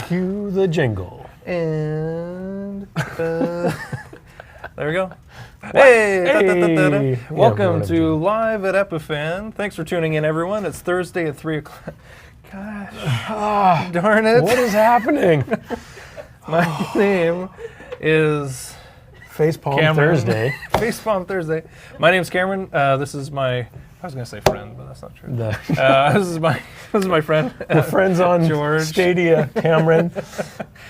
Cue the jingle. And there we go. Hey! Welcome to Live at Epiphan. Thanks for tuning in, everyone. It's Thursday at 3 o'clock. Gosh, darn it. What is happening? My name is Facepalm Thursday. Facepalm Thursday. My name's Cameron. This is my... I was going to say friend, but that's not true. This is my friend. We're friends on George. Stadia, Cameron.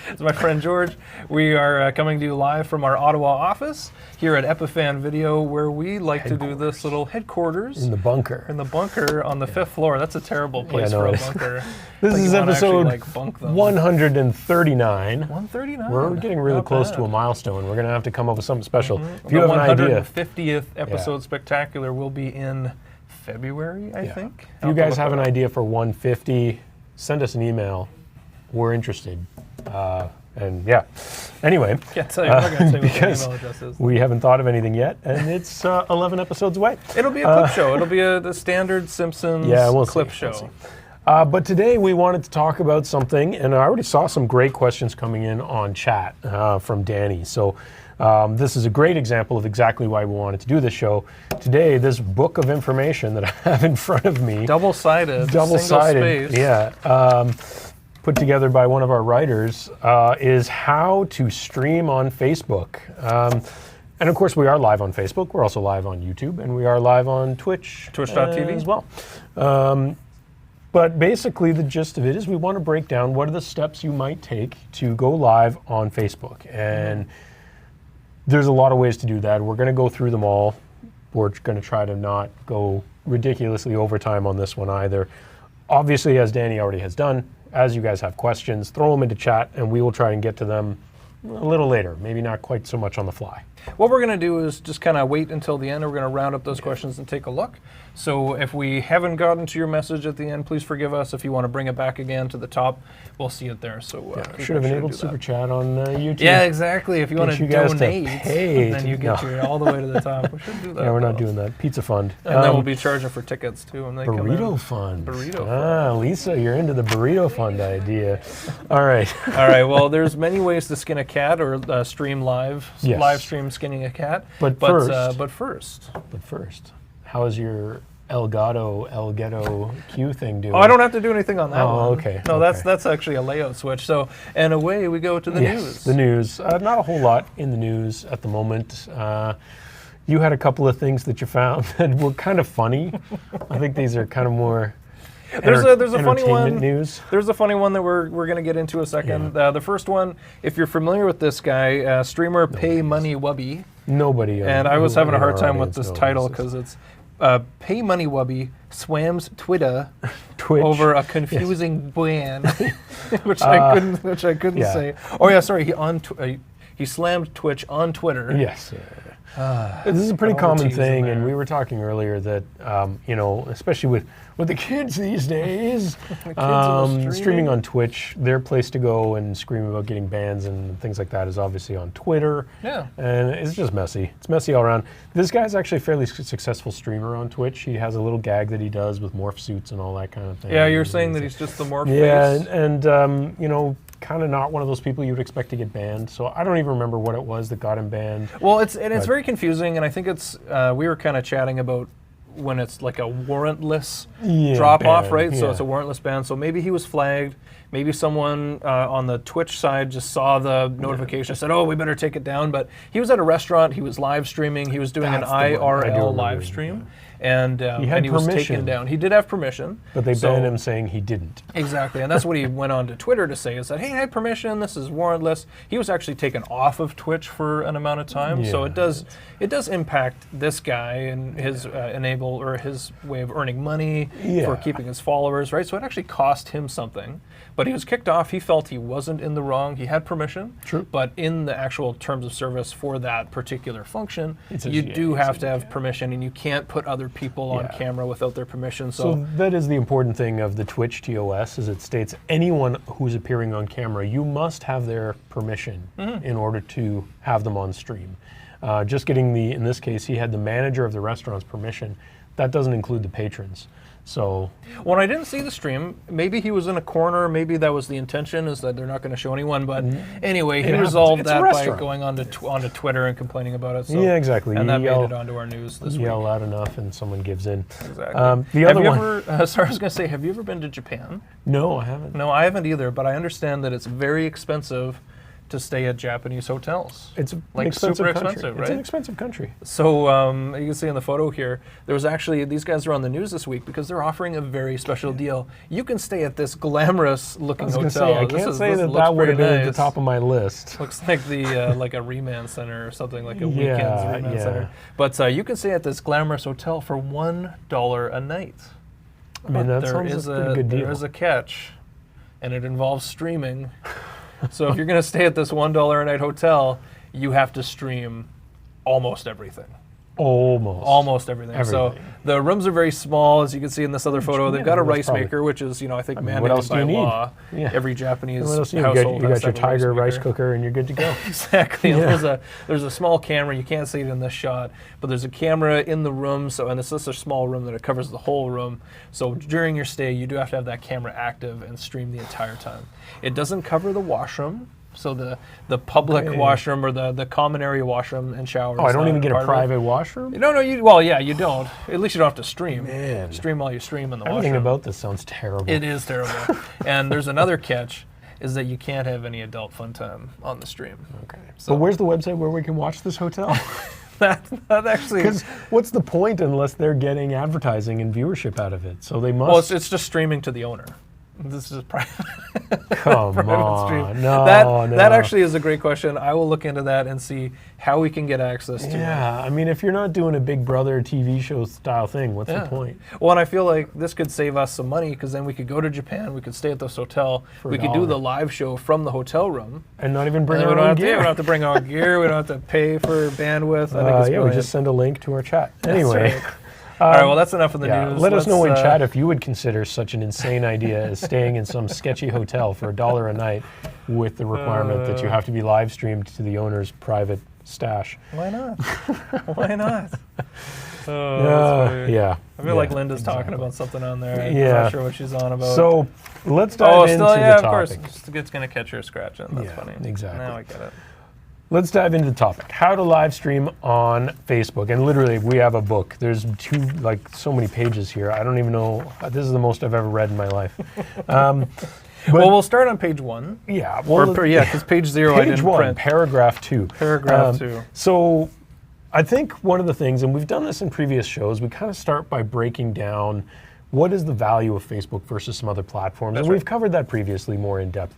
It's my friend George. We are coming to you live from our Ottawa office here at Epiphan Video, where we like to do this little headquarters. In the bunker. In the bunker on the 5th floor. That's a terrible place for a bunker. This is episode actually, bunk them. 139. 139. We're getting really close to a milestone. We're going to have to come up with something special. If you The have an idea. 150th episode spectacular will be in February, I think. If you guys have an idea for 150, send us an email. We're interested. Anyway, Can't tell you, I'm not going to tell you what the because email address is. we haven't thought of anything yet, and it's 11 episodes away. It'll be a clip show. It'll be the standard Simpsons clip show. But today we wanted to talk about something, and I already saw some great questions coming in on chat from Danny. So this is a great example of exactly why we wanted to do this show. Today, this book of information that I have in front of me. Double-sided. Double-sided, yeah. Put together by one of our writers, is how to stream on Facebook. And of course, we are live on Facebook. We're also live on YouTube, and we are live on Twitch. Twitch.tv as well. But basically, the gist of it is we want to break down what are the steps you might take to go live on Facebook. And there's a lot of ways to do that. We're going to go through them all. We're going to try to not go ridiculously overtime on this one either. Obviously, as Danny already has done, as you guys have questions, throw them into chat, and we will try and get to them a little later. Maybe not quite so much on the fly. What we're going to do is just kind of wait until the end. We're going to round up those questions and take a look. So if we haven't gotten to your message at the end, please forgive us. If you want to bring it back again to the top, we'll see it there. So should have enabled super chat on YouTube. Yeah, exactly. If you want to donate, then you get all the way to the top. We should do that. Yeah, we're not doing that. Pizza fund. And then we'll be charging for tickets too. When they burrito fund. Burrito fund. Lisa, you're into the burrito fund idea. All right. All right. Well, there's many ways to skin a cat or stream live. Yes. Live stream skinning a cat. But first, how is your Elgato Q thing doing? Oh, I don't have to do anything on that one. Oh, okay. No, that's actually a layout switch. So, and away we go to the news. The news. Not a whole lot in the news at the moment. You had a couple of things that you found that were kind of funny. I think these are kind of more there's a funny one. News. There's a funny one that we're going to get into a second. Yeah. The first one, if you're familiar with this guy, streamer Pay Money Wubby. Nobody. And I was having a hard time with this title because it's Pay Money Wubby swams Twitter over a confusing ban, which I couldn't say. Oh yeah, sorry. He slammed Twitch on Twitter. Yes. This is a pretty common thing, and we were talking earlier that especially with the kids these days, streaming on Twitch, their place to go and scream about getting bans and things like that is obviously on Twitter. Yeah. And it's just messy. It's messy all around. This guy's actually a fairly successful streamer on Twitch. He has a little gag that he does with morph suits and all that kind of thing. Yeah, you're saying that he's just the morph face? Yeah, and kind of not one of those people you would expect to get banned. So I don't even remember what it was that got him banned. Well, it's very confusing, and I think it's we were kind of chatting about when it's like a warrantless drop-off, right? Yeah. So it's a warrantless ban. So maybe he was flagged. Maybe someone on the Twitch side just saw the notification and said, oh, we better take it down. But he was at a restaurant. He was live streaming. He was doing an IRL live stream. And he was taken down. He did have permission. But they banned him saying he didn't. Exactly. And that's what he went on to Twitter to say, is that, hey, I had permission. This is warrantless. He was actually taken off of Twitch for an amount of time. Yeah. So it does impact this guy and his his way of earning money for keeping his followers, right? So it actually cost him something. But he was kicked off. He felt he wasn't in the wrong. He had permission. True. But in the actual terms of service for that particular function, you do have to have permission, and you can't put other people on camera without their permission. So that is the important thing of the Twitch TOS, is it states anyone who's appearing on camera, you must have their permission in order to have them on stream. Just getting in this case, he had the manager of the restaurant's permission. That doesn't include the patrons. So when I didn't see the stream, maybe he was in a corner. Maybe that was the intention, is that they're not going to show anyone. But anyway, he resolved that by going onto Twitter and complaining about it. So, yeah, exactly. And that made it onto our news this week. Yell loud enough and someone gives in. Exactly. The other one. Sorry, I was going to say, have you ever been to Japan? No, I haven't. No, I haven't either. But I understand that it's very expensive to stay at Japanese hotels. It's like super expensive, right? It's an expensive country. So you can see in the photo here, there was actually, these guys are on the news this week because they're offering a very special deal. You can stay at this glamorous looking hotel. I can't say that would have been at the top of my list. Looks like the like a remand center or something, like a weekends remand center. But you can stay at this glamorous hotel for $1 a night. I mean, that sounds like a pretty good deal. There is a catch, and it involves streaming. So if you're going to stay at this $1 a night hotel, you have to stream almost everything. Almost everything. So the rooms are very small, as you can see in this other photo. They've got a rice maker, which is, I think mandated by law. Yeah. Every Japanese household. You got your Tiger rice cooker, and you're good to go. Exactly. Yeah. There's a small camera. You can't see it in this shot, but there's a camera in the room. So, and it's just a small room that it covers the whole room. So during your stay, you do have to have that camera active and stream the entire time. It doesn't cover the washroom. So the public washroom or the common area washroom and shower. Oh, I don't even get a private washroom? No, you don't. At least you don't have to stream. Man. Stream while you stream in the washroom. Everything about this sounds terrible. It is terrible. And there's another catch, is that you can't have any adult fun time on the stream. Okay. So but where's the website where we can watch this hotel? That actually... Because what's the point unless they're getting advertising and viewership out of it? So they must... Well, it's just streaming to the owner. This is private. Come on, stream. No. That actually is a great question. I will look into that and see how we can get access to it. Yeah, I mean, if you're not doing a Big Brother TV show style thing, what's the point? Well, and I feel like this could save us some money, because then we could go to Japan, we could stay at this hotel, we could do the live show from the hotel room. And not even bring our own gear. We don't have to bring our gear, we don't have to pay for bandwidth. I think it's brilliant. We just send a link to our chat. Anyway. All right, well, that's enough of the news. Let us know in chat if you would consider such an insane idea as staying in some sketchy hotel for $1 a night with the requirement that you have to be live streamed to the owner's private stash. Why not? Why not? Yeah. I feel like Linda's talking about something on there. I'm not sure what she's on about. So let's dive into the topic. Of course. It's going to catch her scratching. That's funny. Exactly. Now I get it. Let's dive into the topic. How to live stream on Facebook. And literally, we have a book. There's so many pages here. I don't even know. This is the most I've ever read in my life. Well, we'll start on page 1. Yeah. Well, because page 0 I didn't print. Paragraph 2. Paragraph 2. So I think one of the things, and we've done this in previous shows, we kind of start by breaking down what is the value of Facebook versus some other platforms. And we've covered that previously more in depth.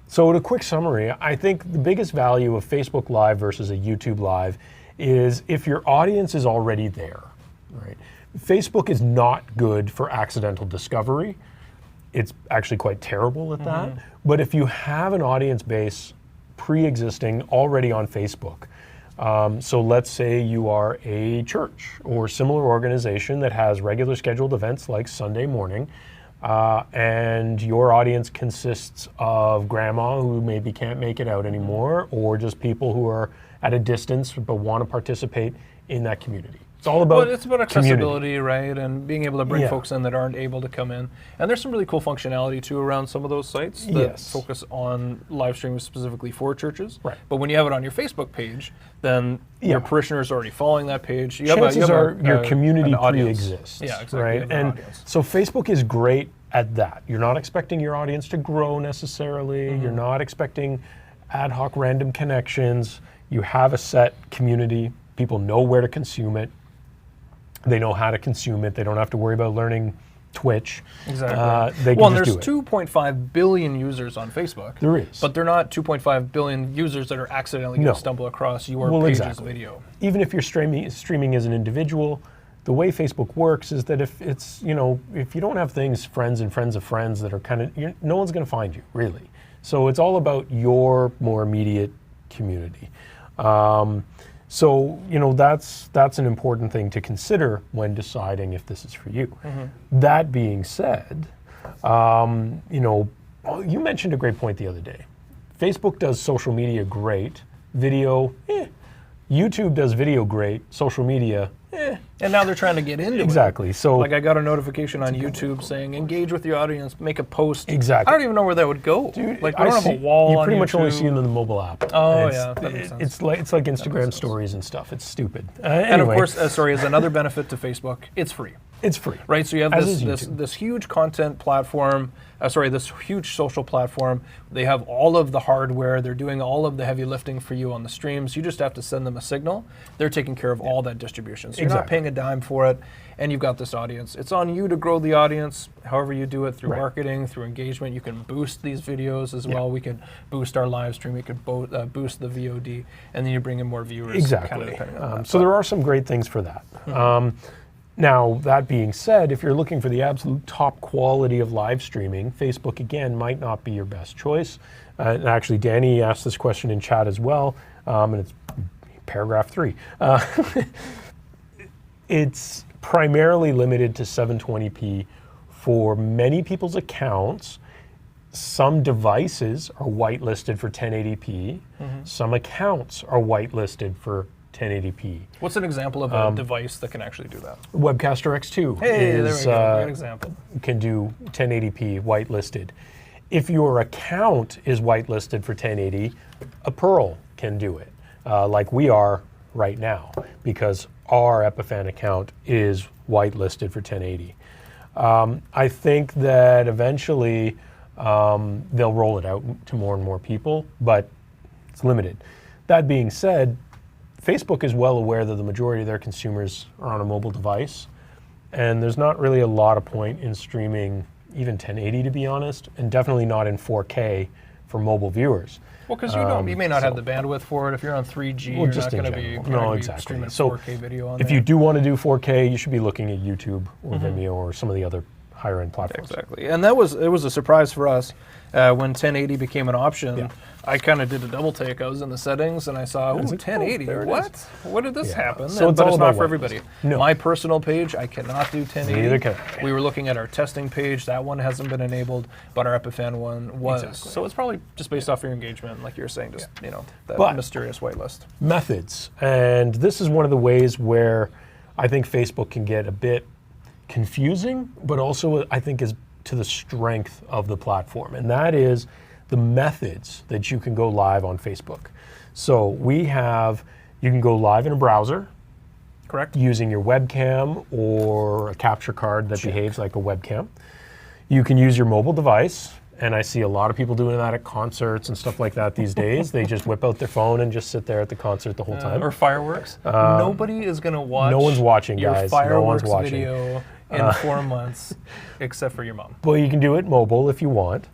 So in a quick summary, I think the biggest value of Facebook Live versus a YouTube Live is if your audience is already there, right? Facebook is not good for accidental discovery. It's actually quite terrible at that. But if you have an audience base pre-existing already on Facebook, so let's say you are a church or similar organization that has regular scheduled events like Sunday morning, and your audience consists of grandma who maybe can't make it out anymore, or just people who are at a distance but want to participate in that community. It's all about it's about accessibility, right? And being able to bring folks in that aren't able to come in. And there's some really cool functionality too around some of those sites that focus on live streaming specifically for churches. Right. But when you have it on your Facebook page, then your parishioners are already following that page. Chances are your community pre-exists. Yeah, exactly. Right? And so Facebook is great at that. You're not expecting your audience to grow necessarily. You're not expecting ad hoc random connections. You have a set community. People know where to consume it. They know how to consume it. They don't have to worry about learning Twitch. Exactly. They can there's 2.5 billion users on Facebook. There is. But they're not 2.5 billion users that are accidentally going to stumble across your page's video. Even if you're streaming as an individual, the way Facebook works is that if it's, if you don't have friends and friends of friends that are kind of, no one's going to find you, really. So it's all about your more immediate community. So, that's an important thing to consider when deciding if this is for you. That being said, you mentioned a great point the other day. Facebook does social media great, video, YouTube does video great, social media, And now they're trying to get into it. Exactly. So like I got a notification on YouTube saying engage with your audience, make a post. Exactly. I don't even know where that would go. Dude, like we don't have a wall you on pretty much YouTube. only see them in the mobile app. Oh yeah, that makes sense. It's like Instagram stories and stuff. It's stupid. And of course, as another benefit to Facebook, it's free. It's free. Right, so you have this huge content platform, this huge social platform. They have all of the hardware. They're doing all of the heavy lifting for you on the streams. You just have to send them a signal. They're taking care of all that distribution. So you're not paying a dime for it, and you've got this audience. It's on you to grow the audience, however you do it, through marketing, through engagement. You can boost these videos as well. We can boost our live stream. We could boost the VOD, and then you bring in more viewers. Exactly. Kind of depending on that. So there are some great things for that. Now, that being said, if you're looking for the absolute top quality of live streaming, Facebook, again, might not be your best choice. And actually, Danny asked this question in chat as well, and it's paragraph 3. It's primarily limited to 720p for many people's accounts. Some devices are whitelisted for 1080p. Some accounts are whitelisted for 1080p. What's an example of a device that can actually do that? Webcaster X2 there we go. Great example. Can do 1080p whitelisted. If your account is whitelisted for 1080, a Pearl can do it, like we are right now, because our Epiphan account is whitelisted for 1080. I think that eventually they'll roll it out to more and more people, but it's limited. That being said, Facebook is well aware that the majority of their consumers are on a mobile device, and there's not really a lot of point in streaming even 1080, to be honest, and definitely not in 4K for mobile viewers. Well, because you may not have the bandwidth for it. If you're on 3G, you're not going to be streaming 4K video on there. If you do want to do 4K, you should be looking at YouTube or Vimeo or some of the other higher end platforms. Exactly, and it was a surprise for us when 1080 became an option. I kind of did a double take. I was in the settings and I saw, 1080. What? What did this happen? So but it's not for everybody. No. My personal page, I cannot do 1080. Neither can I. We were looking at our testing page. That one hasn't been enabled, but our Epiphan one was. Exactly. So it's probably just based off your engagement, like you were saying, just that mysterious whitelist. Methods, and this is one of the ways where I think Facebook can get a bit confusing, but also I think is to the strength of the platform, and that is the methods that you can go live on Facebook. So you can go live in a browser, correct, using your webcam or a capture card that behaves like a webcam. You can use your mobile device, and I see a lot of people doing that at concerts and stuff like that these days. They just whip out their phone and just sit there at the concert the whole time. Or fireworks. Nobody is going to watch. No one's watching, your guys. Fireworks no one's watching. video in 4 months, except for your mom. Well, you can do it mobile if you want.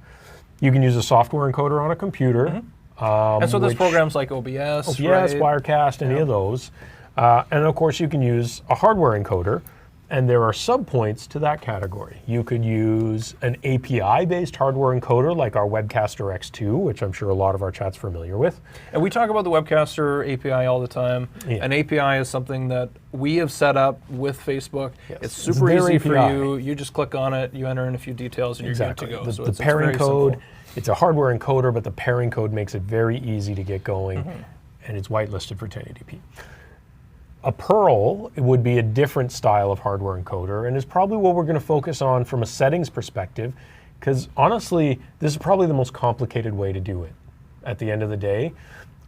You can use a software encoder on a computer. And so there's programs like OBS, right? Wirecast, any of those. And of course, you can use a hardware encoder, and there are subpoints to that category. You could use an API-based hardware encoder like our Webcaster X2, which I'm sure a lot of our chat's familiar with. And we talk about the Webcaster API all the time. Yeah. An API is something that we have set up with Facebook. Yes. It's super easy API. For you. You just click on it, you enter in a few details, and you're good to go. The pairing code, it's a hardware encoder, but the pairing code makes it very easy to get going, and it's whitelisted for 1080p. A Pearl would be a different style of hardware encoder, and is probably what we're going to focus on from a settings perspective, because honestly, this is probably the most complicated way to do it. At the end of the day,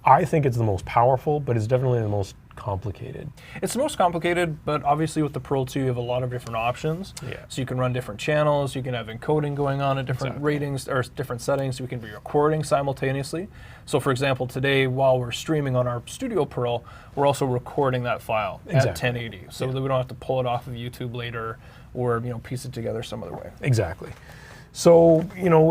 I think it's the most powerful, but it's definitely the most complicated. It's the most complicated, but obviously with the Pearl 2, you have a lot of different options. Yeah. So you can run different channels, you can have encoding going on at different ratings or different settings. You can be recording simultaneously. So for example, today while we're streaming on our Studio Pearl, we're also recording that file at 1080, so that we don't have to pull it off of YouTube later or piece it together some other way. Exactly. So,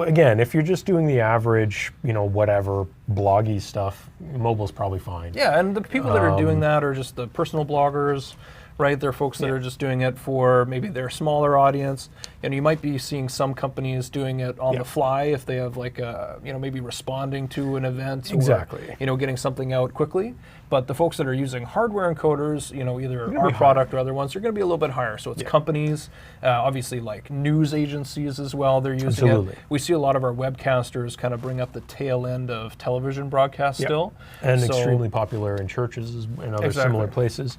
again, if you're just doing the average, whatever, bloggy stuff, mobile's probably fine. Yeah, and the people that are doing that are just the personal bloggers, right? They're folks that are just doing it for maybe their smaller audience. And you might be seeing some companies doing it on the fly if they have like maybe responding to an event or, getting something out quickly. But the folks that are using hardware encoders, either our product or other ones, are going to be a little bit higher. So it's companies, obviously like news agencies as well, they're using it. We see a lot of our webcasters kind of bring up the tail end of television broadcasts still. And extremely popular in churches and other similar places.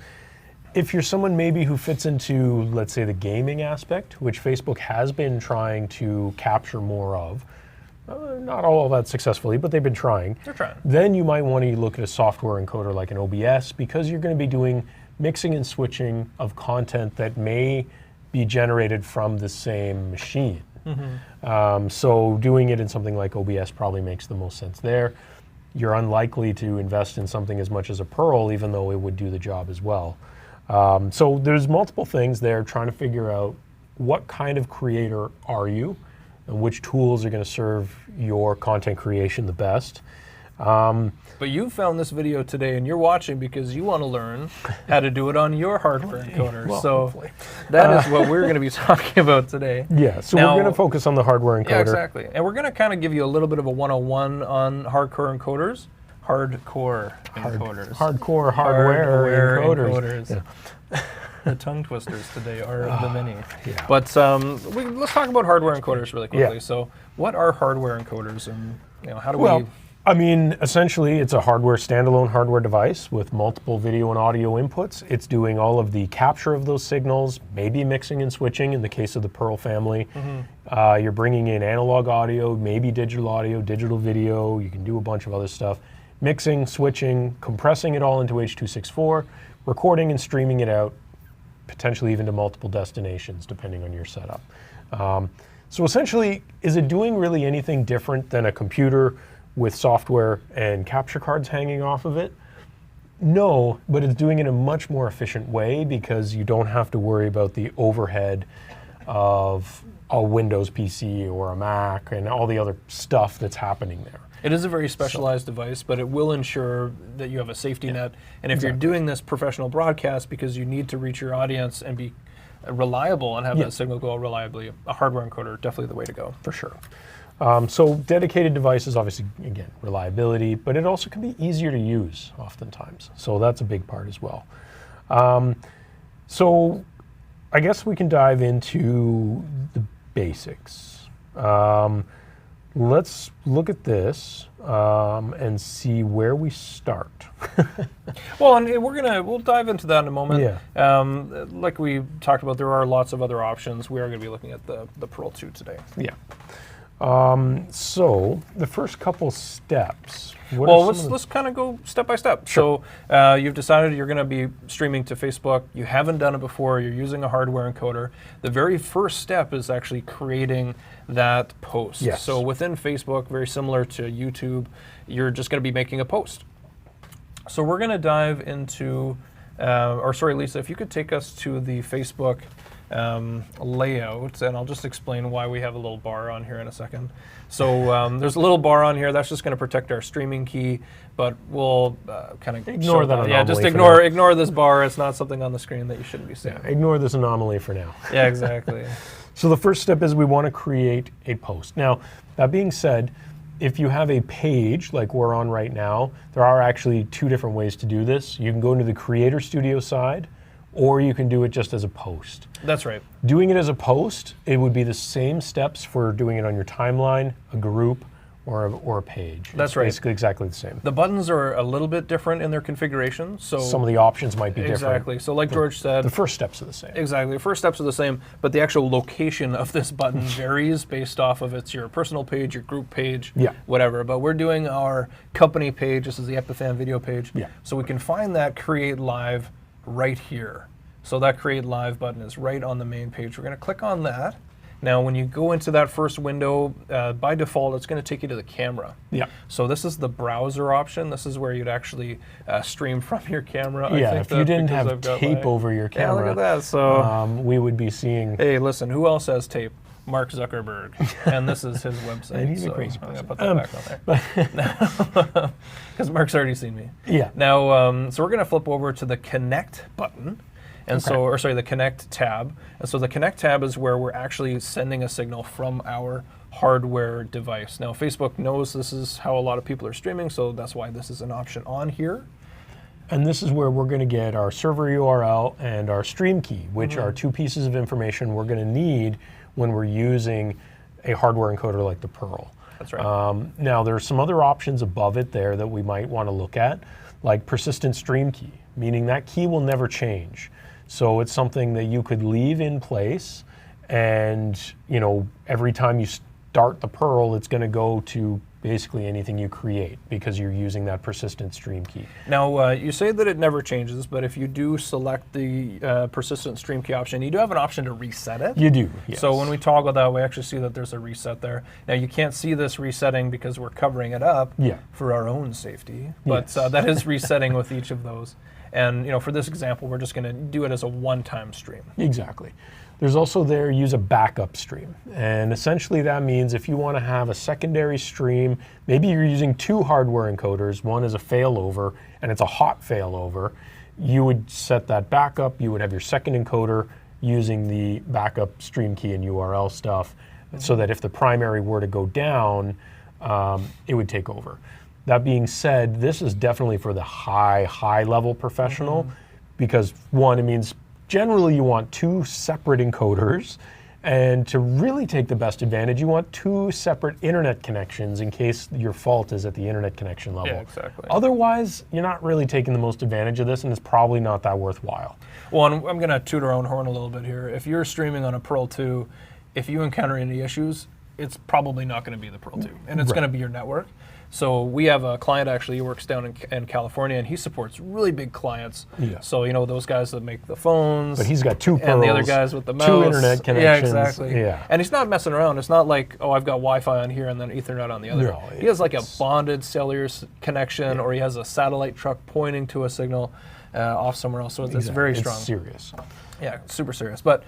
If you're someone maybe who fits into, let's say, the gaming aspect, which Facebook has been trying to capture more of, not all that successfully, but they've been trying. They're trying. Then you might want to look at a software encoder like an OBS, because you're going to be doing mixing and switching of content that may be generated from the same machine. So doing it in something like OBS probably makes the most sense there. You're unlikely to invest in something as much as a Pearl, even though it would do the job as well. So there's multiple things there, trying to figure out what kind of creator are you and which tools are going to serve your content creation the best. But you found this video today and you're watching because you want to learn how to do it on your hardware encoder. Well, so hopefully. that is what we're going to be talking about today. Yeah, so Now, we're going to focus on the hardware encoder. Yeah, exactly. And we're going to kind of give you a little bit of a 101 on hardcore encoders. Hardcore encoders. Hardcore hardware encoders. Yeah. The tongue twisters today are the many. Yeah. But let's talk about hardware encoders really quickly. Yeah. So what are hardware encoders, and how do Well, we... I mean, essentially, it's a standalone hardware device with multiple video and audio inputs. It's doing all of the capture of those signals, maybe mixing and switching in the case of the Pearl family. You're bringing in analog audio, maybe digital audio, digital video. You can do a bunch of other stuff. Mixing, switching, compressing it all into H.264, recording and streaming it out, potentially even to multiple destinations, depending on your setup. So essentially, is it doing really anything different than a computer with software and capture cards hanging off of it? No, but it's doing it in a much more efficient way because you don't have to worry about the overhead of a Windows PC or a Mac and all the other stuff that's happening there. It is a very specialized device, but it will ensure that you have a safety net. And if you're doing this professional broadcast because you need to reach your audience and be reliable and have that signal go out reliably, a hardware encoder, definitely the way to go. For sure. So dedicated devices, obviously, again, reliability, but it also can be easier to use oftentimes. So that's a big part as well. So I guess we can dive into the basics. Let's look at this and see where we start. Well, and we'll dive into that in a moment. Yeah. Like we talked about, there are lots of other options. We are going to be looking at the Pearl 2 today. Yeah. So the first couple steps. Let's kind of go step by step. Sure. So you've decided you're going to be streaming to Facebook. You haven't done it before. You're using a hardware encoder. The very first step is actually creating that post. Yes. So within Facebook, very similar to YouTube, you're just going to be making a post. So we're going to dive into, Lisa, if you could take us to the Facebook layout, and I'll just explain why we have a little bar on here in a second. So there's a little bar on here that's just going to protect our streaming key, but we'll kind of ignore that anomaly. Yeah, just ignore this bar. It's not something on the screen that you shouldn't be seeing. Yeah, ignore this anomaly for now. Yeah, exactly. So the first step is we want to create a post. Now, that being said, if you have a page like we're on right now, there are actually two different ways to do this. You can go into the Creator Studio side, or you can do it just as a post. That's right. Doing it as a post, it would be the same steps for doing it on your timeline, a group, or a page. That's right. Basically exactly the same. The buttons are a little bit different in their configuration. So some of the options might be different. Exactly. So like George said, the first steps are the same. Exactly. The first steps are the same, but the actual location of this button varies based off of it's your personal page, your group page, whatever. But we're doing our company page. This is the Epiphan video page. Yeah. So we can find that Create Live right here. So that Create Live button is right on the main page. We're going to click on that. Now, when you go into that first window, by default, it's going to take you to the camera. Yeah. So this is the browser option. This is where you'd actually stream from your camera. Yeah, I think if you didn't have tape over your camera, look at that. So we would be seeing... Hey, listen, who else has tape? Mark Zuckerberg. And this is his website. And he's a crazy I'm person. going to put that back on there. Because Mark's already seen me. Yeah. Now, so we're going to flip over to the Connect button. And the Connect tab. And so the Connect tab is where we're actually sending a signal from our hardware device. Now, Facebook knows this is how a lot of people are streaming, so that's why this is an option on here. And this is where we're going to get our server URL and our stream key, which are two pieces of information we're going to need when we're using a hardware encoder like the Pearl. That's right. Now, there's some other options above it there that we might want to look at. like persistent stream key, meaning that key will never change. So it's something that you could leave in place, and every time you start the Pearl, it's going to go to basically anything you create because you're using that persistent stream key. Now, you say that it never changes, but if you do select the persistent stream key option, you do have an option to reset it. You do, yes. So when we toggle that, we actually see that there's a reset there. Now, you can't see this resetting because we're covering it up for our own safety, but that is resetting with each of those. And for this example, we're just going to do it as a one-time stream. Exactly. There's also use a backup stream. And essentially that means if you want to have a secondary stream, maybe you're using two hardware encoders, one is a failover and it's a hot failover, you would set that backup, you would have your second encoder using the backup stream key and URL stuff, so that if the primary were to go down, it would take over. That being said, this is definitely for the high level professional, because one, it means generally you want two separate encoders, and to really take the best advantage, you want two separate internet connections in case your fault is at the internet connection level. Yeah, exactly. Otherwise, you're not really taking the most advantage of this, and it's probably not that worthwhile. Well, and I'm going to toot our own horn a little bit here. If you're streaming on a Pearl 2, if you encounter any issues, it's probably not going to be the Pearl 2, and it's going to be your network. So we have a client actually who works down in California, and he supports really big clients. Yeah. So those guys that make the phones. But he's got two Pearls, and the other guys with the mouse. Two internet connections. Yeah, exactly. Yeah. And he's not messing around. It's not like, oh, I've got Wi-Fi on here and then Ethernet on the other. No, he has like a bonded cellular connection, or he has a satellite truck pointing to a signal off somewhere else. So it's very strong. It's serious. Yeah, super serious. But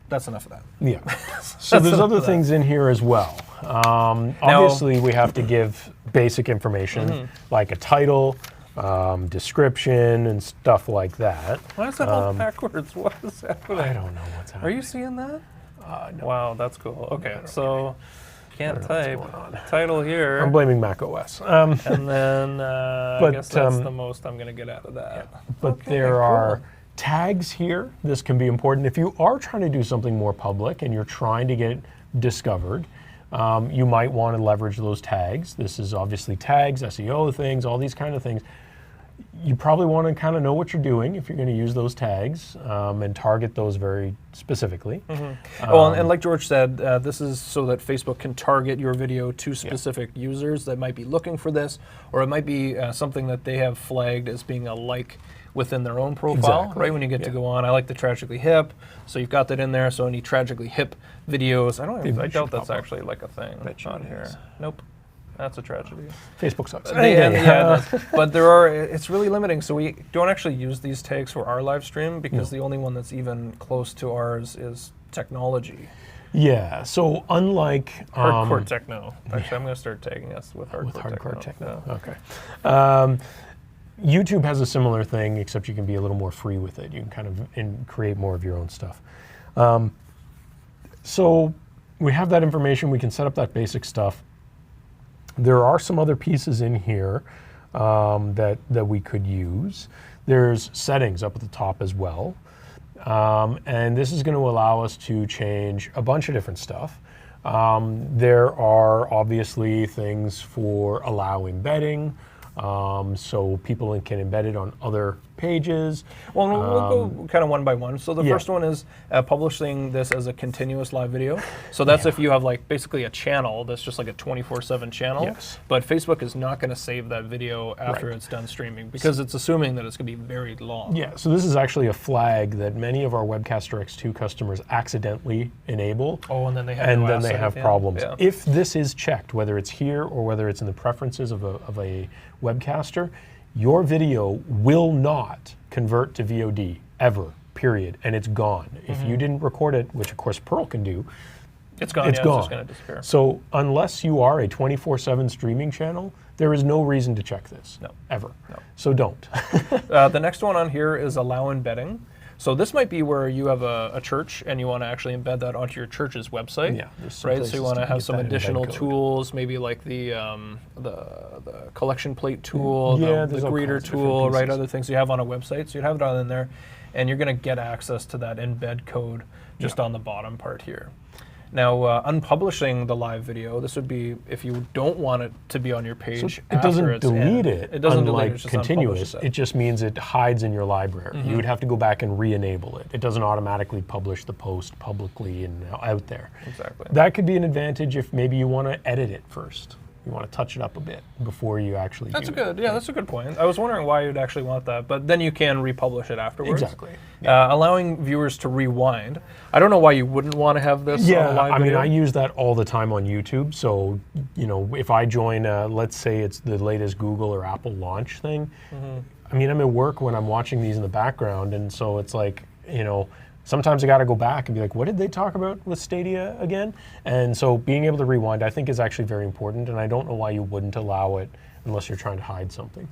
that's enough of that. Yeah. So there's other things in here as well. Obviously, we have to give basic information, like a title, description, and stuff like that. Why is that all backwards? What is happening? I don't know what's happening. Are you seeing that? No. Wow, that's cool. Okay, so can't type. Title here. I'm blaming Mac OS. And then I guess that's the most I'm going to get out of that. Yeah. But there are tags here. This can be important. If you are trying to do something more public and you're trying to get discovered, you might want to leverage those tags. This is obviously tags, SEO things, all these kind of things. You probably want to kind of know what you're doing if you're going to use those tags, and target those very specifically. Well, and like George said, this is so that Facebook can target your video to specific users that might be looking for this, or it might be something that they have flagged as being a like within their own profile, right? When you get to go on, I like the Tragically Hip, so you've got that in there. So any Tragically Hip videos, I doubt that's actually like a thing on here. Nope. That's a tragedy. Facebook sucks. But there are, it's really limiting. So we don't actually use these tags for our live stream because the only one that's even close to ours is technology. Yeah, so unlike hardcore techno. Actually, I'm going to start tagging us with hardcore techno. Okay. YouTube has a similar thing, except you can be a little more free with it. You can kind of create more of your own stuff. So we have that information. We can set up that basic stuff. There are some other pieces in here that we could use. There's settings up at the top as well. And this is going to allow us to change a bunch of different stuff. There are obviously things for allow embedding, so people can embed it on other pages. Well, we'll go kind of one by one. So the first one is publishing this as a continuous live video. So that's if you have like basically a channel that's just like a 24/7 channel. Yes. But Facebook is not going to save that video after it's done streaming because it's assuming that it's going to be very long. Yeah. So this is actually a flag that many of our Webcaster X2 customers accidentally enable. Oh, and then they have problems. Yeah. If this is checked, whether it's here or whether it's in the preferences of a Webcaster, your video will not convert to VOD ever, period, and it's gone. If you didn't record it, which of course Pearl can do, it's gone. It's just going to disappear. So unless you are a 24/7 streaming channel, there is no reason to check this, ever. No. So don't. The next one on here is allow embedding. So this might be where you have a church and you want to actually embed that onto your church's website, right? So you want to have some additional tools, maybe like the collection plate tool, the greeter tool, right? Other things you have on a website. So you'd have it all in there, and you're going to get access to that embed code just on the bottom part here. Now, unpublishing the live video, this would be if you don't want it to be on your page. So it doesn't delete it. It doesn't delete unlike it. It's just continuous. unpublishes It just means it hides in your library. Mm-hmm. You would have to go back and re-enable it. It doesn't automatically publish the post publicly and out there. Exactly. That could be an advantage if maybe you want to edit it first. You want to touch it up a bit before you actually That's do a good, it. yeah, that's a good point. I was wondering why you'd actually want that, but then you can republish it afterwards. Exactly. Allowing viewers to rewind. I don't know why you wouldn't want to have this on a live I mean, video. I use that all the time on YouTube. So, you know, if I join, let's say it's the latest Google or Apple launch thing, I mean, I'm at work when I'm watching these in the background, and so it's like, you know, sometimes I got to go back and be like, what did they talk about with Stadia again? And so being able to rewind, I think, is actually very important, and I don't know why you wouldn't allow it unless you're trying to hide something.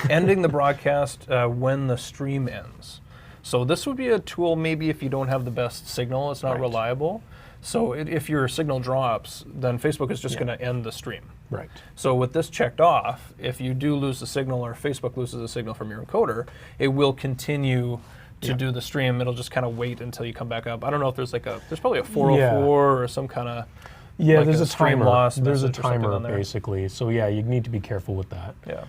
Ending the broadcast when the stream ends. So this would be a tool maybe if you don't have the best signal, it's not reliable. So if your signal drops, then Facebook is just going to end the stream. Right. So with this checked off, if you do lose the signal or Facebook loses the signal from your encoder, it will continue to do the stream. It'll just kind of wait until you come back up. I don't know if there's like there's probably a 404 or some kind of like there's a stream timer. loss. There's a message or something timer on there. basically. So yeah, you need to be careful with that. Yeah.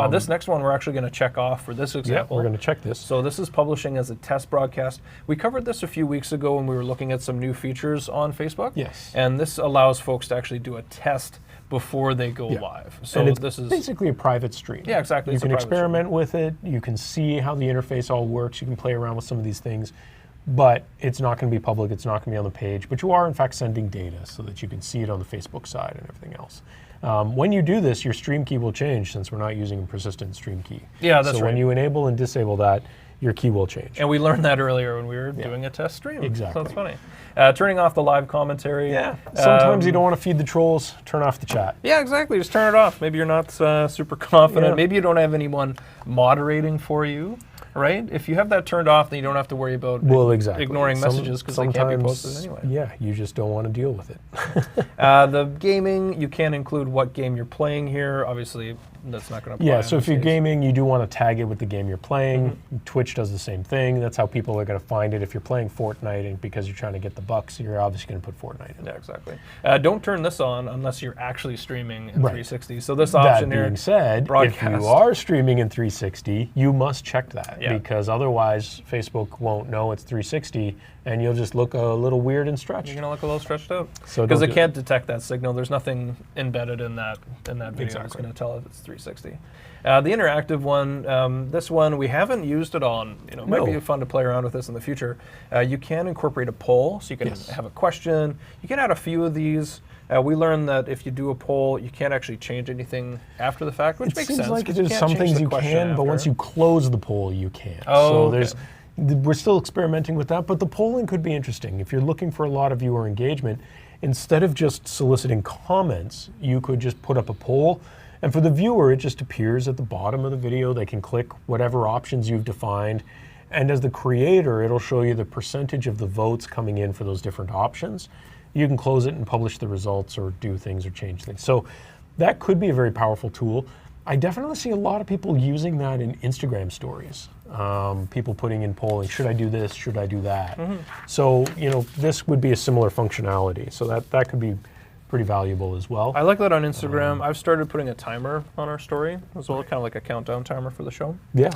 This next one we're actually going to check off for this example. We're going to check this. So this is publishing as a test broadcast. We covered this a few weeks ago when we were looking at some new features on Facebook. Yes. And this allows folks to actually do a test before they go live. So and it's this is basically a private stream. Yeah, exactly. You It's a can private experiment with it. You can see how the interface all works. You can play around with some of these things. But it's not going to be public. It's not going to be on the page. But you are, in fact, sending data so that you can see it on the Facebook side and everything else. When you do this, your stream key will change since we're not using a persistent stream key. Yeah, that's so right. when you enable and disable that, your key will change. And we learned that earlier when we were doing a test stream. Exactly. So it's funny. Turning off the live commentary. Yeah. Sometimes you don't want to feed the trolls. Turn off the chat. Yeah, exactly. Just turn it off. Maybe you're not super confident. Yeah. Maybe you don't have anyone moderating for you. Right? If you have that turned off, then you don't have to worry about ignoring messages because they can't be posted anyway. Yeah, you just don't want to deal with it. The gaming, you can include what game you're playing here. Obviously, that's not going to apply. Yeah, so if you're gaming, you do want to tag it with the game you're playing. Twitch does the same thing. That's how people are going to find it. If you're playing Fortnite and because you're trying to get the bucks, you're obviously going to put Fortnite in. Yeah, exactly. Don't turn this on unless you're actually streaming in 360. So this option here, that being said, broadcast. if you are streaming in 360, you must check that Yeah. because otherwise Facebook won't know it's 360 and you'll just look a little weird and stretched. You're gonna look a little stretched out So because don't it do can't detect that signal. There's nothing embedded in that video that's Exactly. going to tell if it's 360. The interactive one, this one we haven't used it on. You know, it might be fun to play around with this in the future. You can incorporate a poll, so you can have a question. You can add a few of these. We learned that if you do a poll, you can't actually change anything after the fact, which makes sense. It seems like 'cause there's you some can't change things the you question can, but once after. you close the poll, you can't. Oh, so we're still experimenting with that, but the polling could be interesting. If you're looking for a lot of viewer engagement, instead of just soliciting comments, you could just put up a poll. And for the viewer, it just appears at the bottom of the video. They can click whatever options you've defined. And as the creator, it'll show you the percentage of the votes coming in for those different options. You can close it and publish the results or do things or change things. So that could be a very powerful tool. I definitely see a lot of people using that in Instagram stories. People putting in polling, should I do this, should I do that? So, you know, this would be a similar functionality. So that could be pretty valuable as well. I like that on Instagram. I've started putting a timer on our story as well, kind of like a countdown timer for the show. Yeah.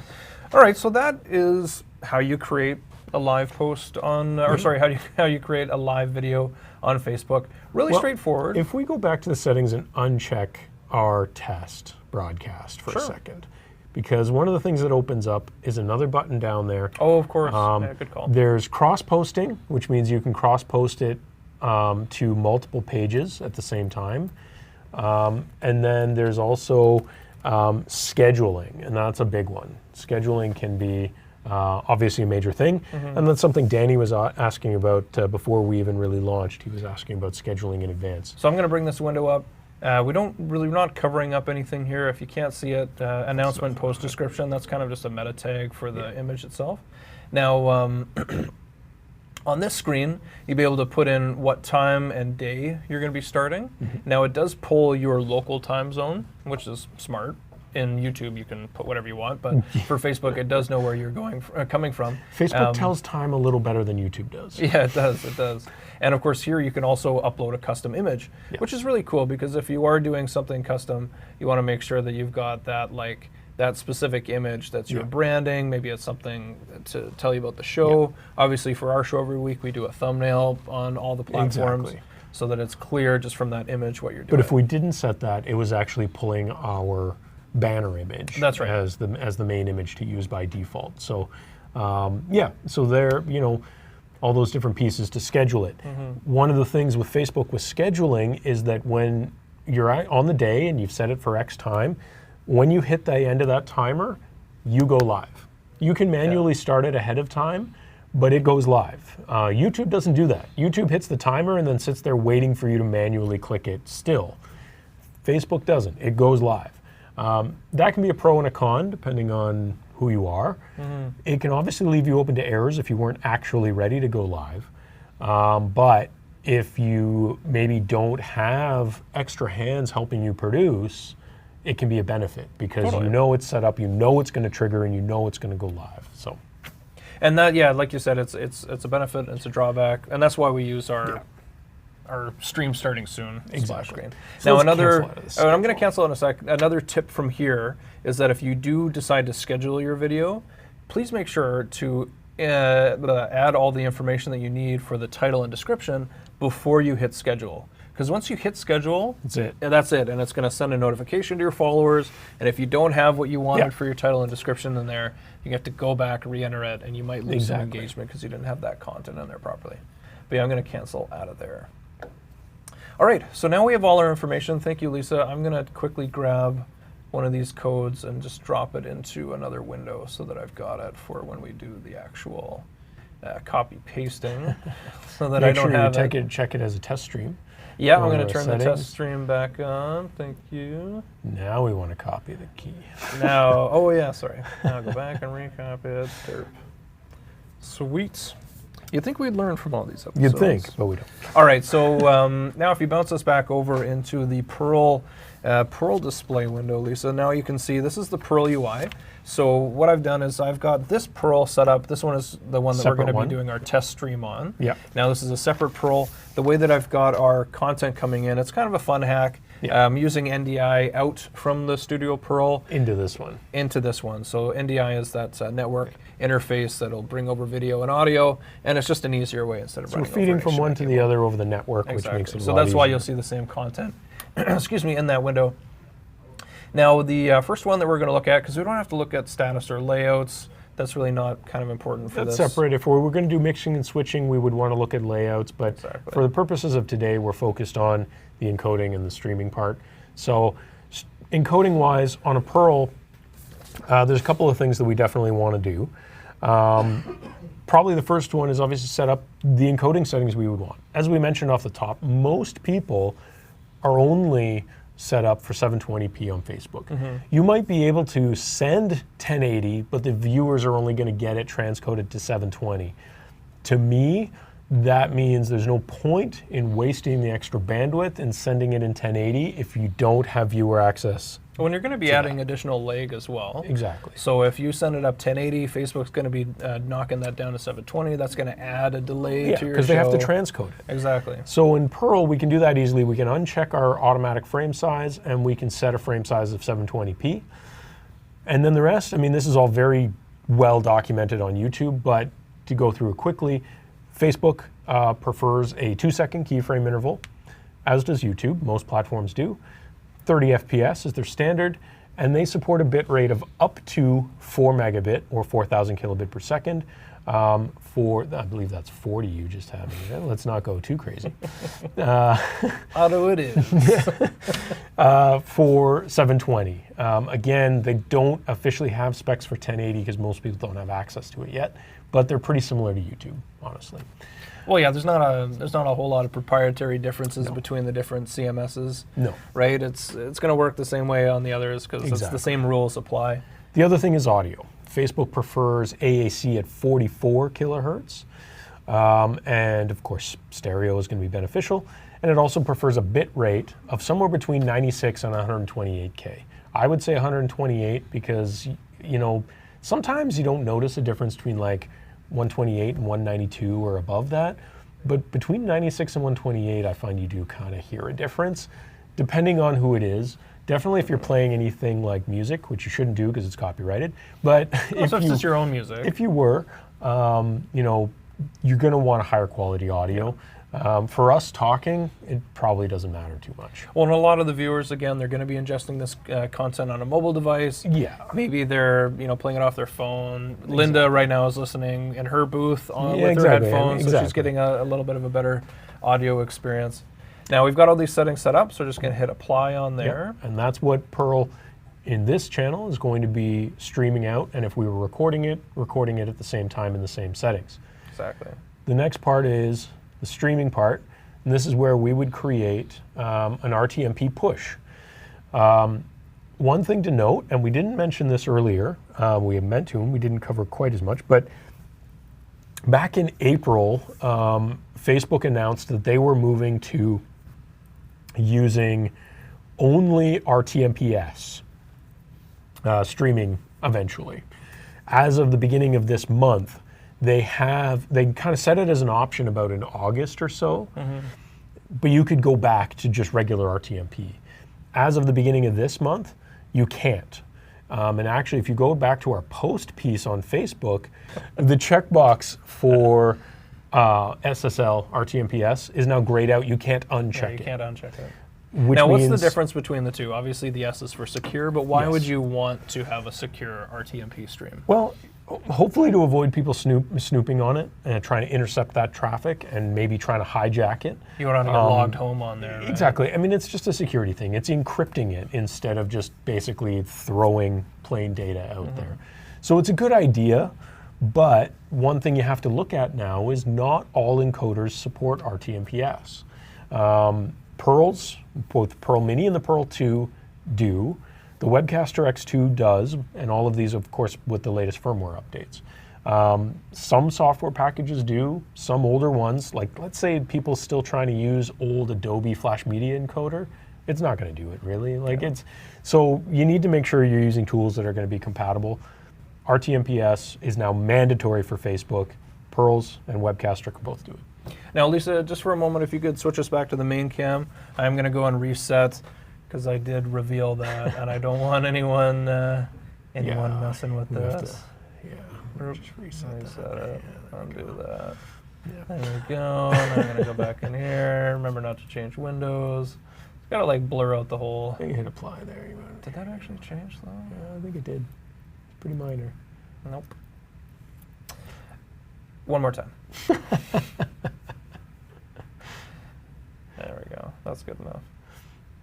All right, so that is how you create a live post on, or sorry, how you create a live video on Facebook. Really straightforward. If we go back to the settings and uncheck our test broadcast for a second, because one of the things that opens up is another button down there. Oh, of course. Yeah, good call. There's cross-posting, which means you can cross-post it to multiple pages at the same time. And then there's also scheduling, and that's a big one. Scheduling can be obviously a major thing, and that's something Danny was asking about before we even really launched. He was asking about scheduling in advance. So I'm going to bring this window up. We're not covering up anything here. If you can't see it, announcement, post description, that's kind of just a meta tag for the image itself. Now, on this screen, you'll be able to put in what time and day you're going to be starting. Now, it does pull your local time zone, which is smart. in YouTube, you can put whatever you want, but for Facebook, it does know where you're coming from. Facebook tells time a little better than YouTube does. Yeah, it does. It does. And of course, here you can also upload a custom image, which is really cool because if you are doing something custom, you want to make sure that you've got that specific image that's your branding. Maybe it's something to tell you about the show. Obviously, for our show every week, we do a thumbnail on all the platforms so that it's clear just from that image what you're doing. But if we didn't set that, it was actually pulling our banner image as the main image to use by default. So so there, all those different pieces to schedule it. One of the things with Facebook with scheduling is that when you're on the day and you've set it for X time, when you hit the end of that timer, you go live. You can manually start it ahead of time, but it goes live. YouTube doesn't do that. YouTube hits the timer and then sits there waiting for you to manually click it still. Facebook doesn't. It goes live. That can be a pro and a con depending on who you are. It can obviously leave you open to errors if you weren't actually ready to go live. But if you maybe don't have extra hands helping you produce, it can be a benefit because you know it's set up, you know it's going to trigger, and you know it's going to go live. So, and that like you said, it's a benefit, it's a drawback, and that's why we use our stream starting soon splash screen. So now I'm going to cancel in a sec. Another tip from here is that if you do decide to schedule your video, please make sure to add all the information that you need for the title and description before you hit schedule. Because once you hit schedule, that's it, and it's going to send a notification to your followers. And if you don't have what you wanted for your title and description in there, you have to go back, re-enter it, and you might lose some engagement because you didn't have that content in there properly. But I'm going to cancel out of there. All right, so now we have all our information. Thank you, Lisa. I'm going to quickly grab one of these codes and just drop it into another window so that I've got it for when we do the actual copy pasting, so that I don't have it. Check it as a test stream. Yeah, I'm going to turn the test stream back on. Thank you. Now we want to copy the key. Now, sorry. Now go back and recopy it. Derp. Sweet. You'd think we'd learn from all these episodes. You'd think, but we don't. All right, so now if you bounce us back over into the Pearl display window, Lisa, now you can see this is the Pearl UI. So what I've done is I've got this Pearl set up. This one is the one that we're going to be doing our test stream on. Yeah. Now this is a separate Pearl. The way that I've got our content coming in, it's kind of a fun hack. Yeah. I'm using NDI out from the Studio Pearl. Into this one. Into this one. So NDI is that network interface that'll bring over video and audio, and it's just an easier way instead of running over. So we're feeding from one to the other over the network, which makes it a lot So that's easier. why you'll see the same content, excuse me, in that window. Now, the first one that we're going to look at, because we don't have to look at status or layouts, that's really not kind of important for this. That's separate. If we were going to do mixing and switching, we would want to look at layouts, but for the purposes of today, we're focused on the encoding and the streaming part. So encoding-wise, on a Pearl, there's a couple of things that we definitely want to do. Probably the first one is obviously set up the encoding settings we would want. As we mentioned off the top, most people are only set up for 720p on Facebook. You might be able to send 1080, but the viewers are only going to get it transcoded to 720. To me, that means there's no point in wasting the extra bandwidth and sending it in 1080 if you don't have viewer access. When you're going to be adding additional lag as well. Exactly. So if you send it up 1080, Facebook's going to be knocking that down to 720. That's going to add a delay to your show. Because they have to transcode it. Exactly. So in Pearl, we can do that easily. We can uncheck our automatic frame size, and we can set a frame size of 720p. And then the rest, I mean, this is all very well documented on YouTube, but to go through it quickly, Facebook prefers a 2-second keyframe interval, as does YouTube. Most platforms do. 30 FPS is their standard, and they support a bit rate of up to 4 megabit or 4,000 kilobit per second. For, I believe that's 40 you just had. Let's not go too crazy. Auto it is. For 720. Again, they don't officially have specs for 1080 because most people don't have access to it yet, but they're pretty similar to YouTube, honestly. Well, yeah, there's not a whole lot of proprietary differences between the different CMSs. No. Right? It's going to work the same way on the others because it's the same rules apply. The other thing is audio. Facebook prefers AAC at 44 kilohertz. And of course, stereo is going to be beneficial. And it also prefers a bit rate of somewhere between 96 and 128K. I would say 128 because, you know, sometimes you don't notice a difference between like 128 and 192 or above that. But between 96 and 128, I find you do kind of hear a difference, depending on who it is. Definitely if you're playing anything like music, which you shouldn't do because it's copyrighted. But if it's just your own music. If you were, you know, you're going to want a higher quality audio. For us talking, it probably doesn't matter too much. Well, and a lot of the viewers, again, they're going to be ingesting this content on a mobile device. Yeah. Maybe they're, you know, playing it off their phone. Exactly. Linda right now is listening in her booth with her headphones, so she's getting a little bit of a better audio experience. Now we've got all these settings set up, so we're just going to hit apply on there. Yep. And that's what Pearl in this channel is going to be streaming out, and if we were recording it at the same time in the same settings. Exactly. The next part is the streaming part, and this is where we would create an RTMP push. One thing to note, and we didn't mention this earlier, we had meant to, and we didn't cover quite as much, but back in April, Facebook announced that they were moving to using only RTMPS streaming eventually. As of the beginning of this month, they kind of set it as an option about in August or so, but you could go back to just regular RTMP. As of the beginning of this month, you can't. And actually, if you go back to our post piece on Facebook, the checkbox for SSL RTMPS is now grayed out. You can't uncheck it. You can't uncheck it. Now, what's the difference between the two? Obviously, the S is for secure, but why would you want to have a secure RTMP stream? Well, hopefully to avoid people snooping on it and trying to intercept that traffic and maybe trying to hijack it. You don't want to get logged home on there, right? Exactly. I mean, it's just a security thing. It's encrypting it instead of just basically throwing plain data out there. So it's a good idea, but one thing you have to look at now is not all encoders support RTMPS. Pearls, both Pearl Mini and the Pearl 2 do. The Webcaster X2 does, and all of these, of course, with the latest firmware updates. Some software packages do, some older ones, like let's say people still trying to use old Adobe Flash Media Encoder, it's not going to do it really. So you need to make sure you're using tools that are going to be compatible. RTMPS is now mandatory for Facebook. Pearls and Webcaster can both do it. Now, Lisa, just for a moment, if you could switch us back to the main cam, I'm going to go and reset because I did reveal that, and I don't want anyone messing with this. Just reset it. Undo that. Yeah. There we go. And I'm going to go back in here. Remember not to change windows. It's got to like blur out the whole. I think you hit apply there. Did that actually change though? Yeah, I think it did. It's pretty minor. Nope. One more time. There we go. That's good enough.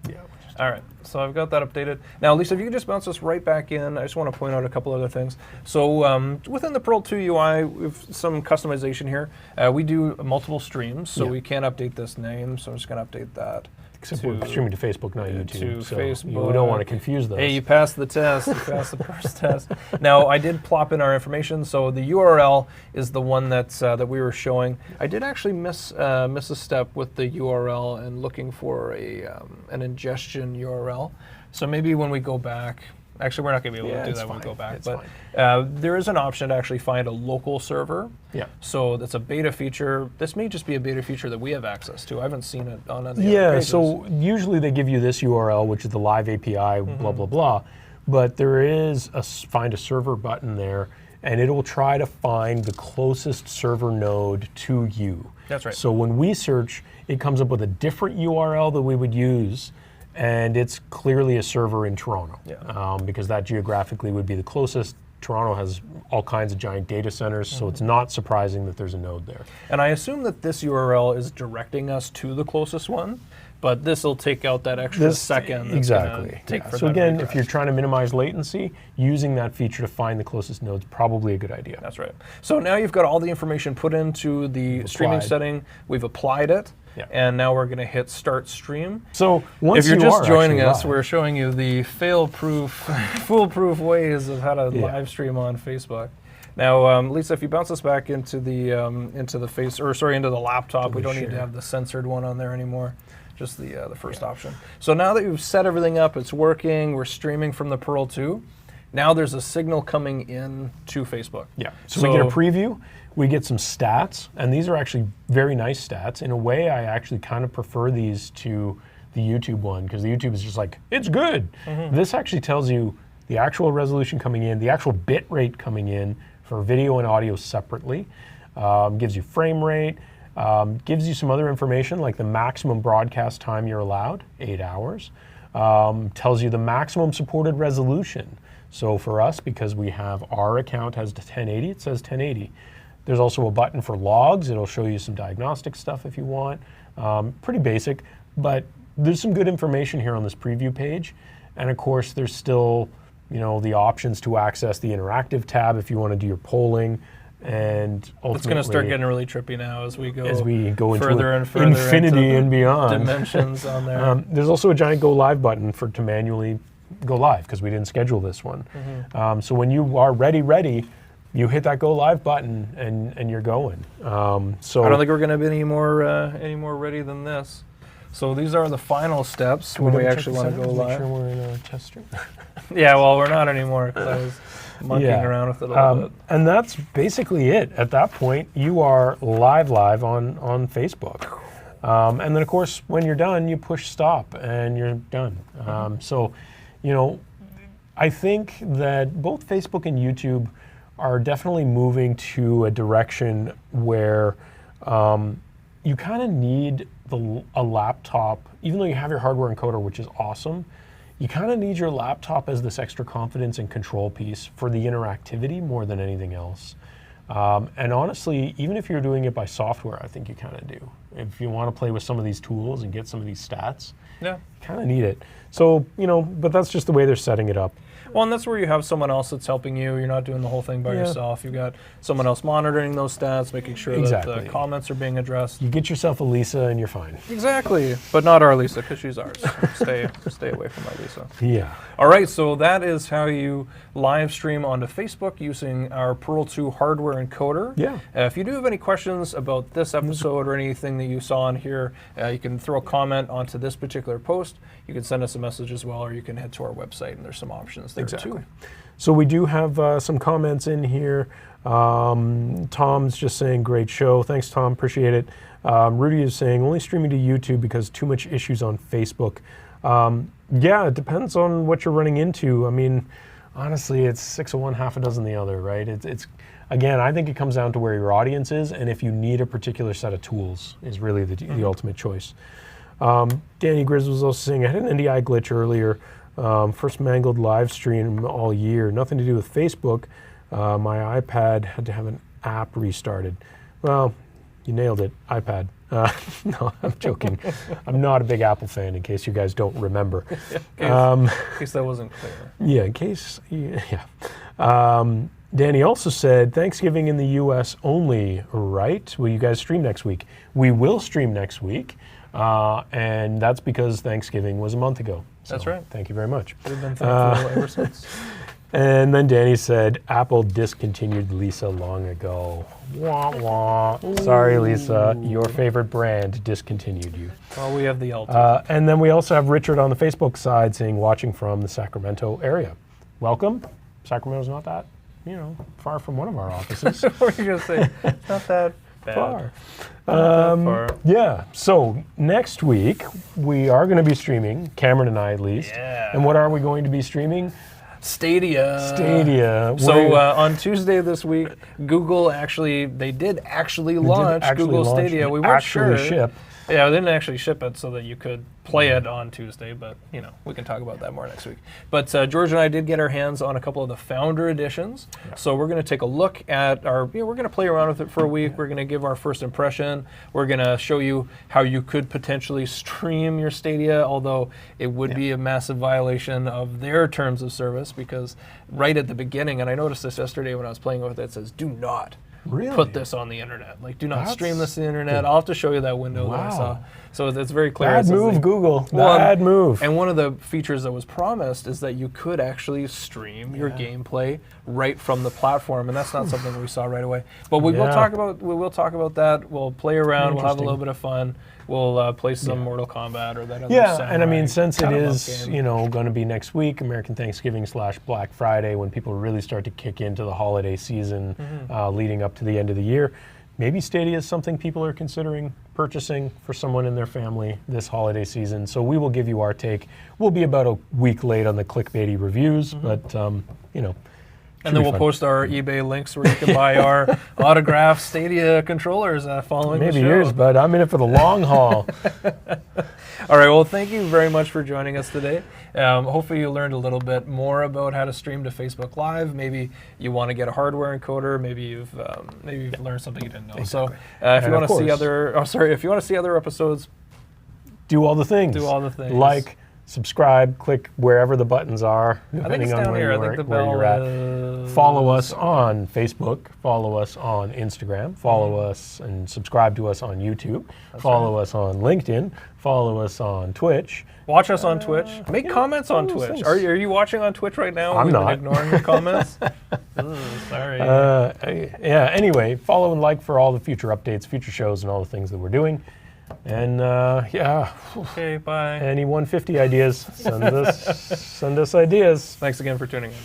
Yeah. All right, so I've got that updated. Now, Lisa, if you could just bounce us right back in, I just want to point out a couple other things. So within the Pearl 2 UI, we have some customization here. We do multiple streams, so we can't update this name, so I'm just going to update that. Except we're streaming to Facebook, not YouTube. To Facebook. You don't want to confuse those. Hey, you passed the test. You passed the first test. Now, I did plop in our information. So the URL is the one that's that we were showing. I did actually miss a step with the URL and looking for an ingestion URL. So maybe when we go back. Actually, we're not going to be able to do that when we go back. But there is an option to actually find a local server. Yeah. So that's a beta feature. This may just be a beta feature that we have access to. I haven't seen it on any other pages. So usually they give you this URL, which is the live API, blah, blah, blah. But there is a find a server button there, and it will try to find the closest server node to you. That's right. So when we search, it comes up with a different URL that we would use. And it's clearly a server in Toronto, because that geographically would be the closest. Toronto has all kinds of giant data centers, so it's not surprising that there's a node there. And I assume that this URL is directing us to the closest one, but this will take out that extra second. Exactly. So again, if you're trying to minimize latency, using that feature to find the closest node is probably a good idea. That's right. So now you've got all the information put into the streaming setting. We've applied it. Yeah. And now we're going to hit Start Stream. So if you're just joining us, we're showing you the foolproof ways of how to live stream on Facebook. Now, Lisa, if you bounce us back into the laptop, we don't need to have the censored one on there anymore. Just the first option. So now that you've set everything up, it's working. We're streaming from the Pearl 2. Now there's a signal coming in to Facebook. Yeah. So we get a preview. We get some stats, and these are actually very nice stats. In a way, I actually kind of prefer these to the YouTube one, because the YouTube is just like, it's good. This actually tells you the actual resolution coming in, the actual bit rate coming in for video and audio separately, gives you frame rate, gives you some other information like the maximum broadcast time you're allowed, 8 hours, tells you the maximum supported resolution. So for us, because we have our account has 1080, it says 1080. There's also a button for logs. It'll show you some diagnostic stuff if you want. Pretty basic, but there's some good information here on this preview page. And of course, there's still, the options to access the interactive tab if you want to do your polling. And ultimately, it's going to start getting really trippy now as we go further and further infinity into and beyond. Dimensions on there. There's also a giant go live button to manually go live, because we didn't schedule this one. So when you are ready, you hit that go live button and you're going. So I don't think we're going to be any more ready than this. So these are the final steps when we actually want to go live. Make sure we're in a test stream. Yeah, well, we're not anymore, because I was monkeying around with it a little bit. And that's basically it. At that point, you are live on Facebook. And then, of course, when you're done, you push stop and you're done. So, I think that both Facebook and YouTube are definitely moving to a direction where you kind of need a laptop, even though you have your hardware encoder, which is awesome. You kind of need your laptop as this extra confidence and control piece for the interactivity more than anything else. And honestly, even if you're doing it by software, I think you kind of do. If you want to play with some of these tools and get some of these stats, you kind of need it. So, but that's just the way they're setting it up. Well, and that's where you have someone else that's helping you. You're not doing the whole thing by yourself. You've got someone else monitoring those stats, making sure that the comments are being addressed. You get yourself a Lisa and you're fine. Exactly. But not our Lisa, because she's ours. Stay away from our Lisa. Yeah. All right, so that is how you live stream onto Facebook using our Pearl 2 hardware encoder. Yeah. If you do have any questions about this episode or anything that you saw on here, you can throw a comment onto this particular post. You can send us a message as well, or you can head to our website, and there's some options there too. So we do have some comments in here. Tom's just saying, great show. Thanks, Tom. Appreciate it. Rudy is saying, only streaming to YouTube because too much issues on Facebook. Yeah, it depends on what you're running into. I mean, honestly, it's 6 of one, half a dozen the other, right? It's again, I think it comes down to where your audience is, and if you need a particular set of tools is really the ultimate choice. Danny Grizz was also saying, I had an NDI glitch earlier. First mangled live stream all year. Nothing to do with Facebook. My iPad had to have an app restarted. Well, you nailed it, iPad. No, I'm joking. I'm not a big Apple fan, in case you guys don't remember. In case that wasn't clear. Yeah, in case, Danny also said, Thanksgiving in the U.S. only, right? Will you guys stream next week? We will stream next week, and that's because Thanksgiving was a month ago. So that's right. Thank you very much. We've been thankful ever since. And then Danny said, Apple discontinued Lisa long ago. Wah, wah. Sorry, Lisa. Your favorite brand discontinued you. Well, we have the ultimate. And then we also have Richard on the Facebook side saying, watching from the Sacramento area. Welcome. Sacramento's not that, far from one of our offices. What were you going to say? It's not that bad. Far. Not that far. Yeah. So next week, we are going to be streaming, Cameron and I at least. Yeah. And what are we going to be streaming? Stadia. So on Tuesday this week, Google they did actually launch Google Stadia. We weren't sure. Ship. Yeah, they didn't actually ship it so that you could play it on Tuesday, but we can talk about that more next week. But George and I did get our hands on a couple of the Founder editions, so we're going to take a look at we're going to play around with it for a week. We're going to give our first impression. We're going to show you how you could potentially stream your Stadia, although it would be a massive violation of their terms of service, because right at the beginning, and I noticed this yesterday when I was playing with it, it says, do not put this on the internet. Like, do not stream this to the internet. I'll have to show you that window that I saw. So it's very clear. Bad move, Google. Bad move. And one of the features that was promised is that you could actually stream your gameplay right from the platform, and that's not something we saw right away. But we will talk about that. We'll play around. We'll have a little bit of fun. We'll play some Mortal Kombat or that other. And I mean, since it is going to be next week, American Thanksgiving / Black Friday, when people really start to kick into the holiday season, leading up to the end of the year. Maybe Stadia is something people are considering purchasing for someone in their family this holiday season. So we will give you our take. We'll be about a week late on the clickbaity reviews, but and then we'll post our eBay links where you can buy our autographed Stadia controllers following the show. Maybe yours, but I'm in it for the long haul. All right, well, thank you very much for joining us today. Hopefully you learned a little bit more about how to stream to Facebook Live. Maybe you want to get a hardware encoder. Maybe you've learned something you didn't know. Exactly. So if you want to see other episodes, do all the things. Like, subscribe, click wherever the buttons are, depending on where you're at. Follow us on Facebook, follow us on Instagram, follow us and subscribe to us on YouTube, follow us on LinkedIn, follow us on Twitch. Watch us on Twitch. Make comments on Twitch. Are you watching on Twitch right now? I'm not. Been ignoring your comments? Sorry. Anyway, follow and like for all the future updates, future shows, and all the things that we're doing. And Okay, bye. Any 150 ideas, send us ideas. Thanks again for tuning in.